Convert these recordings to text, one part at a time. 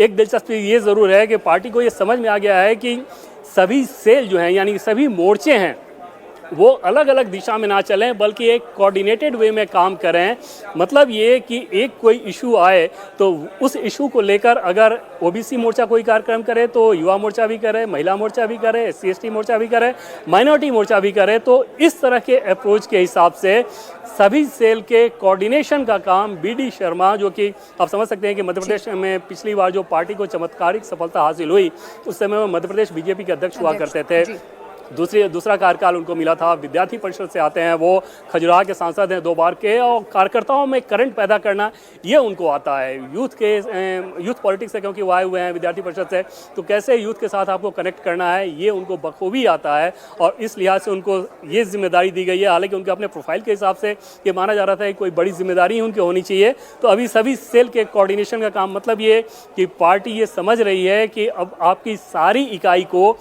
एक दिलचस्पी ये ज़रूर है कि पार्टी को ये समझ में आ गया है कि सभी सेल जो हैं यानी सभी मोर्चे हैं वो अलग अलग दिशा में ना चलें बल्कि एक कोऑर्डिनेटेड वे में काम करें। मतलब ये कि एक कोई इशू आए तो उस इशू को लेकर अगर ओबीसी मोर्चा कोई कार्यक्रम करे तो युवा मोर्चा भी करे, महिला मोर्चा भी करे, SC/ST मोर्चा भी करे, माइनॉरिटी मोर्चा भी करे। तो इस तरह के अप्रोच के हिसाब से सभी सेल के कोऑर्डिनेशन का काम BD शर्मा, जो कि आप समझ सकते हैं कि मध्य प्रदेश में पिछली बार जो पार्टी को चमत्कारिक सफलता हासिल हुई उस समय वो मध्य प्रदेश बीजेपी के अध्यक्ष हुआ करते थे। दूसरा कार्यकाल उनको मिला था, विद्यार्थी परिषद से आते हैं, वो खजुराहो के सांसद हैं 2 बार के, और कार्यकर्ताओं में करंट पैदा करना ये उनको आता है यूथ पॉलिटिक्स से, क्योंकि वो आए हुए हैं विद्यार्थी परिषद से। तो कैसे यूथ के साथ आपको कनेक्ट करना है ये उनको बखूबी आता है और इस लिहाज से उनको ये जिम्मेदारी दी गई है। हालांकि उनके अपने प्रोफाइल के हिसाब से ये माना जा रहा था कि कोई बड़ी जिम्मेदारी उनकी होनी चाहिए। तो अभी सभी सेल के कोऑर्डिनेशन का काम, मतलब ये कि पार्टी ये समझ रही है कि अब आपकी सारी इकाई को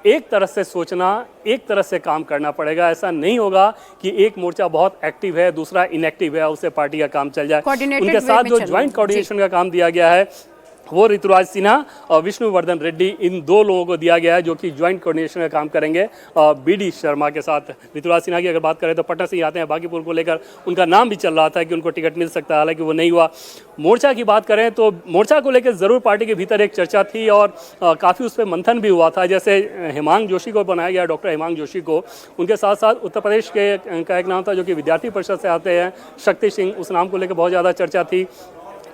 एक तरह से सोचना, एक तरह से काम करना पड़ेगा। ऐसा नहीं होगा कि एक मोर्चा बहुत एक्टिव है दूसरा इनएक्टिव है उससे पार्टी का काम चल जाए। उनके साथ जो ज्वाइंट कोऑर्डिनेशन का काम दिया गया है वो ऋतुराज सिन्हा और विष्णुवर्धन रेड्डी, इन 2 लोगों को दिया गया है जो कि ज्वाइंट कोऑर्डिनेशन का काम करेंगे BD शर्मा के साथ। ऋतुराज सिन्हा की अगर बात करें तो पटना से ही आते हैं, बागीपुर को लेकर उनका नाम भी चल रहा था कि उनको टिकट मिल सकता है, हालांकि वो नहीं हुआ। मोर्चा की बात करें तो मोर्चा को लेकर ज़रूर पार्टी के भीतर एक चर्चा थी और काफ़ी उस पर मंथन भी हुआ था। जैसे हेमांग जोशी को बनाया गया, डॉक्टर हेमांग जोशी को, उनके साथ साथ उत्तर प्रदेश के का एक नाम था जो कि विद्यार्थी परिषद से आते हैं, शक्ति सिंह, उस नाम को लेकर बहुत ज़्यादा चर्चा थी।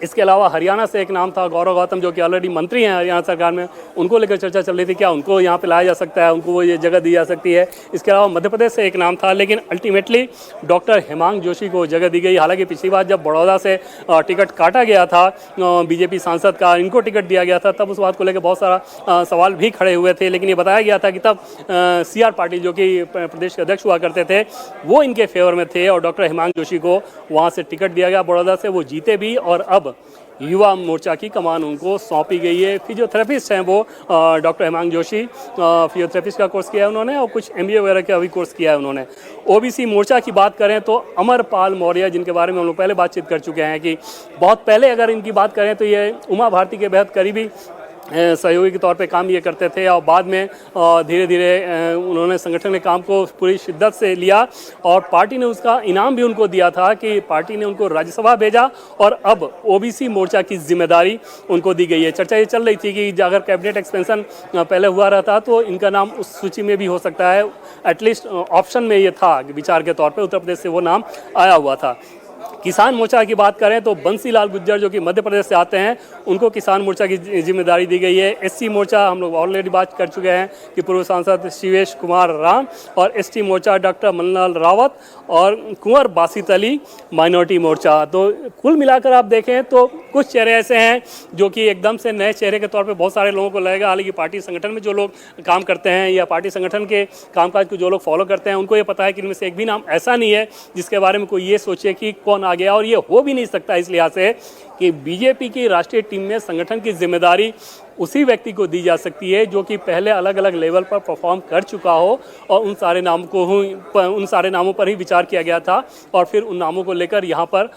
इसके अलावा हरियाणा से एक नाम था गौरव गौतम जो कि ऑलरेडी मंत्री हैं हरियाणा सरकार में, उनको लेकर चर्चा चल रही थी क्या उनको यहाँ पे लाया जा सकता है, उनको वो ये जगह दी जा सकती है। इसके अलावा मध्य प्रदेश से एक नाम था, लेकिन अल्टीमेटली डॉक्टर हेमांग जोशी को जगह दी गई। हालांकि पिछली बार जब बड़ौदा से टिकट काटा गया था बीजेपी सांसद का, इनको टिकट दिया गया था, तब उस बात को लेकर बहुत सारा सवाल भी खड़े हुए थे। लेकिन ये बताया गया था कि तब CR पाटिल जो कि प्रदेश के अध्यक्ष हुआ करते थे वो इनके फेवर में थे और डॉक्टर हेमांग जोशी को वहाँ से टिकट दिया गया बड़ौदा से, वो जीते भी और अब युवा मोर्चा की कमान उनको सौंपी गई है। फिजियोथेरेपिस्ट हैं वो डॉक्टर हेमांग जोशी, फिजियोथेरेपिस्ट का कोर्स किया है उन्होंने और कुछ MBA वगैरह का भी कोर्स किया है उन्होंने। OBC मोर्चा की बात करें तो अमरपाल मौर्य, जिनके बारे में हम लोग पहले बातचीत कर चुके हैं कि बहुत पहले अगर इनकी बात करें तो ये उमा भारती के बेहद करीबी सहयोगी के तौर पे काम ये करते थे और बाद में धीरे धीरे उन्होंने संगठन के काम को पूरी शिद्दत से लिया और पार्टी ने उसका इनाम भी उनको दिया था कि पार्टी ने उनको राज्यसभा भेजा और अब OBC मोर्चा की जिम्मेदारी उनको दी गई है। चर्चा ये चल रही थी कि अगर कैबिनेट एक्सपेंशन पहले हुआ रहता तो इनका नाम उस सूची में भी हो सकता है, एटलीस्ट ऑप्शन में ये था विचार के तौर पर, उत्तर प्रदेश से वो नाम आया हुआ था। किसान मोर्चा की बात करें तो बंसीलाल गुज्जर जो कि मध्य प्रदेश से आते हैं उनको किसान मोर्चा की जिम्मेदारी दी गई है। SC मोर्चा हम लोग ऑलरेडी बात कर चुके हैं कि पूर्व सांसद शिवेश कुमार राम, और ST मोर्चा डॉक्टर मन्नालाल रावत और कुंवर बासित अली माइनॉरिटी मोर्चा। तो कुल मिलाकर आप देखें तो कुछ चेहरे ऐसे हैं जो कि एकदम से नए चेहरे के तौर पर बहुत सारे लोगों को लगेगा। हालांकि पार्टी संगठन में जो लोग काम करते हैं या पार्टी संगठन के कामकाज को जो लोग फॉलो करते हैं उनको ये पता है कि इनमें से एक भी नाम ऐसा नहीं है जिसके बारे में कोई ये सोचे कि कौन आ गया, और ये हो भी नहीं सकता इस लिहाज से कि बीजेपी की राष्ट्रीय टीम में संगठन की जिम्मेदारी उसी व्यक्ति को दी जा सकती है जो कि पहले अलग अलग लेवल पर परफॉर्म कर चुका हो, और उन सारे नामों पर ही विचार किया गया था और फिर उन नामों को लेकर यहाँ पर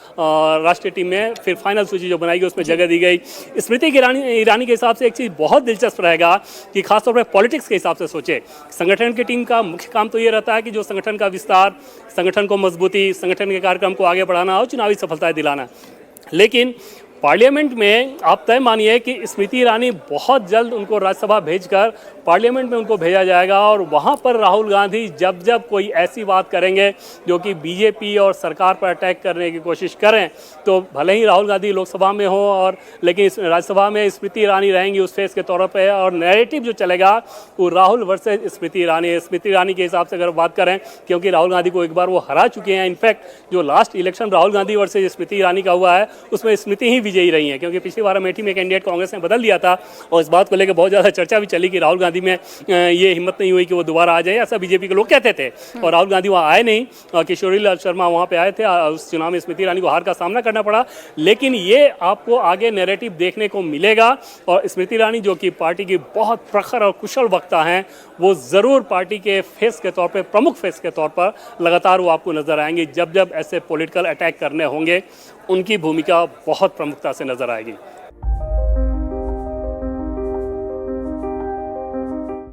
राष्ट्रीय टीम में फिर फाइनल सूची जो बनाई गई उसमें जगह दी गई। स्मृति ईरानी के हिसाब से एक चीज़ बहुत दिलचस्प रहेगा कि खासतौर पर पॉलिटिक्स के हिसाब से सोचे, संगठन की टीम का मुख्य काम तो ये रहता है कि जो संगठन का विस्तार, संगठन को मजबूती, संगठन के कार्यक्रम को आगे बढ़ाना और चुनावी सफलताएं दिलाना। लेकिन पार्लियामेंट में आप तय मानिए कि स्मृति ईरानी बहुत जल्द उनको राज्यसभा भेजकर पार्लियामेंट में उनको भेजा जाएगा और वहाँ पर राहुल गांधी जब जब कोई ऐसी बात करेंगे जो कि बीजेपी और सरकार पर अटैक करने की कोशिश करें, तो भले ही राहुल गांधी लोकसभा में हो और लेकिन राज्यसभा में स्मृति ईरानी रहेंगी उस फेस के तौर पर, और नैरेटिव जो चलेगा वो राहुल वर्सेज स्मृति ईरानी है। स्मृति ईरानी के हिसाब से अगर बात करें, क्योंकि राहुल गांधी को एक बार वो हरा चुके हैं, इनफैक्ट जो last election Rahul Gandhi versus Smriti Irani का हुआ है उसमें स्मृति ही विजयी रही हैं, क्योंकि पिछली बार अमेठी में कैंडिडेट कांग्रेस ने बदल दिया था और इस बात को लेकर बहुत ज़्यादा चर्चा भी चली कि राहुल गांधी में ये हिम्मत नहीं हुई कि वो दोबारा आ जाए, ऐसा बीजेपी के लोग कहते थे और राहुल गांधी वहाँ आए नहीं। किशोरीलाल शर्मा वहाँ पे आए थे, उस चुनाव में स्मृति ईरानी को हार का सामना करना पड़ा। लेकिन ये आपको आगे नैरेटिव देखने को मिलेगा और स्मृति ईरानी जो कि पार्टी की बहुत प्रखर और कुशल वक्ता हैं, वो ज़रूर पार्टी के फेस के तौर पर, प्रमुख फेस के तौर पर लगातार वो आपको नजर आएंगे। जब जब ऐसे पॉलिटिकल अटैक करने होंगे उनकी भूमिका बहुत प्रमुखता से नजर आएगी।